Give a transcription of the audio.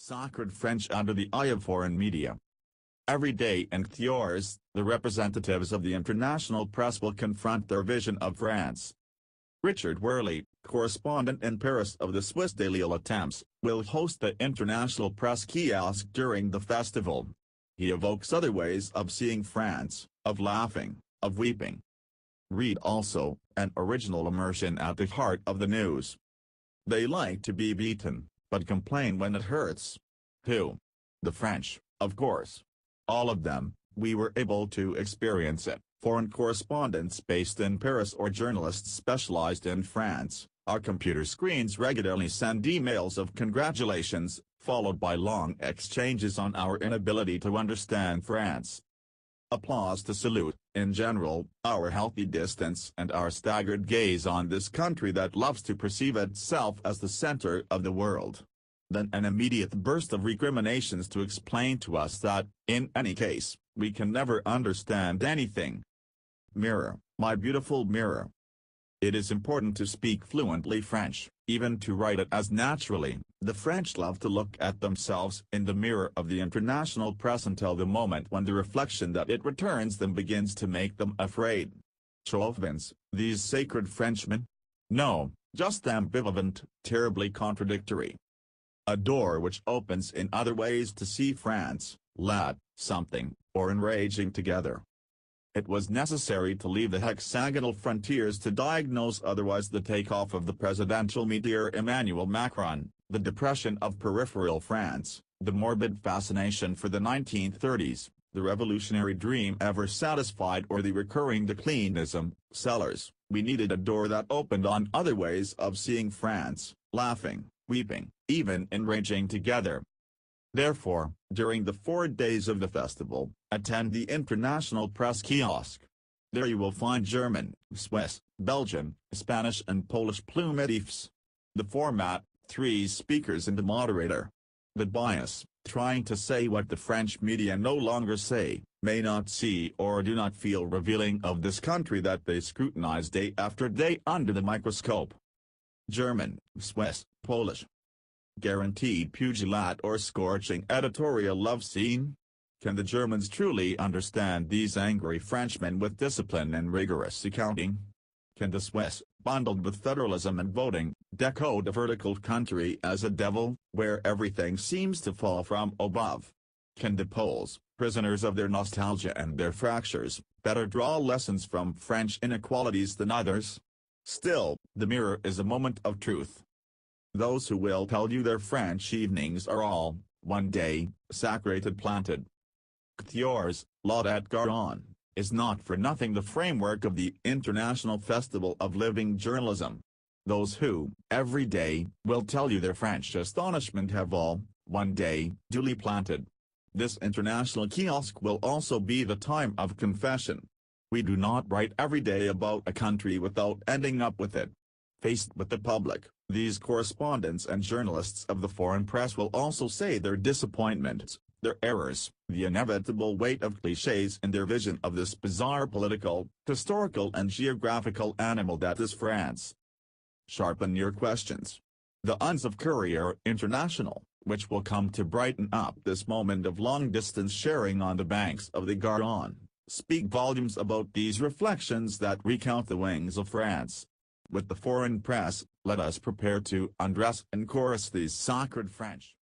Sacred French under the eye of foreign media. Every day in Thiers, the representatives of the international press will confront their vision of France. Richard Worley, correspondent in Paris of the Swiss daily Le Temps, will host the international press kiosk during the festival. He evokes other ways of seeing France, of laughing, of weeping. Read also, an original immersion at the heart of the news. They like to be beaten, but complain when it hurts. Who? The French, of course. All of them. We were able to experience it. Foreign correspondents based in Paris or journalists specialized in France, our computer screens regularly send emails of congratulations, followed by long exchanges on our inability to understand France. Applause to salute, in general, our healthy distance and our staggered gaze on this country that loves to perceive itself as the center of the world. Then an immediate burst of recriminations to explain to us that, in any case, we can never understand anything. Mirror, my beautiful mirror. It is important to speak fluently French, even to write it as naturally. The French love to look at themselves in the mirror of the international press until the moment when the reflection that it returns them begins to make them afraid. Chauvins, these sacred Frenchmen? No, just ambivalent, terribly contradictory. A door which opens in other ways to see France, lad, something, or enraging together. It was necessary to leave the hexagonal frontiers to diagnose otherwise the takeoff of the presidential meteor Emmanuel Macron, the depression of peripheral France, the morbid fascination for the 1930s, the revolutionary dream ever satisfied or the recurring declinism. Sellers, we needed a door that opened on other ways of seeing France, laughing, weeping, even enraging together. Therefore, during the 4 days of the festival, attend the International Press Kiosk. There you will find German, Swiss, Belgian, Spanish and Polish plumetifs. The format, 3 speakers and a moderator. The bias, trying to say what the French media no longer say, may not see or do not feel revealing of this country that they scrutinize day after day under the microscope. German, Swiss, Polish. Guaranteed pugilat or scorching editorial love scene? Can the Germans truly understand these angry Frenchmen with discipline and rigorous accounting? Can the Swiss, bundled with federalism and voting, decode a vertical country as a devil, where everything seems to fall from above? Can the Poles, prisoners of their nostalgia and their fractures, better draw lessons from French inequalities than others? Still, the mirror is a moment of truth. Those who will tell you their French evenings are all, one day, sacrated planted. Thiers, L'Audet Garonne, is not for nothing the framework of the International Festival of Living Journalism. Those who, every day, will tell you their French astonishment have all, one day, duly planted. This international kiosk will also be the time of confession. We do not write every day about a country without ending up with it. Faced with the public, these correspondents and journalists of the foreign press will also say their disappointments, their errors, the inevitable weight of clichés in their vision of this bizarre political, historical and geographical animal that is France. Sharpen your questions. The Uns of Courier International, which will come to brighten up this moment of long-distance sharing on the banks of the Garonne, speak volumes about these reflections that recount the wings of France. With the foreign press, let us prepare to undress and chorus these sacred French.